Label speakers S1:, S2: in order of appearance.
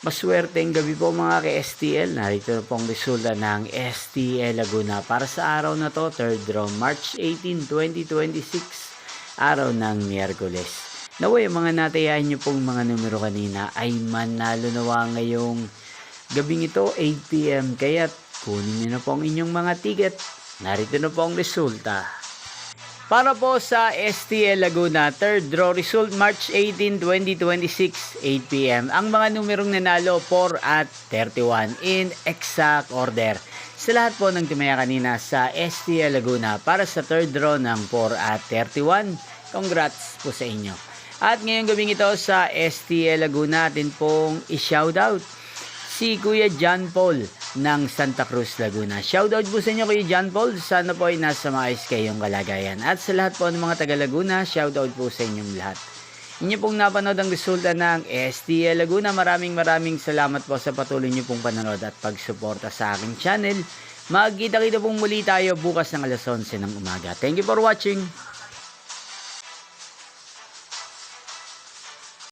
S1: Maswerteng gabi po mga ka-STL. Narito na pong resulta ng STL Laguna para sa araw na to, 3rd draw, March 18, 2026, araw ng Miyerkules. Naway, mga natayahan nyo pong mga numero kanina ay manalo nawa ngayong gabing ito, 8 p.m. Kaya kunin nyo na po ang inyong mga ticket. Narito na po ang resulta. Para po sa STL Laguna, 3rd draw result March 18, 2026, 8 p.m. Ang mga numerong nanalo 4 at 31 in exact order. Sa lahat po ng tumaya kanina sa STL Laguna para sa 3rd draw ng 4 at 31, congrats po sa inyo. At ngayong gabing ito sa STL Laguna, atin pong i-shoutout si Kuya John Paul ng Santa Cruz, Laguna. Shoutout po sa inyo Kuya John Paul. Sana po ay nasa maayos kayong kalagayan. At sa lahat po ng mga taga Laguna, shoutout po sa inyong lahat. Inyo pong napanood ang resulta ng STL Laguna. Maraming salamat po sa patuloy nyo pong panonood at pagsuporta sa aking channel. Magkita-kita pong muli tayo bukas ng alas 11 ng umaga. Thank you for watching.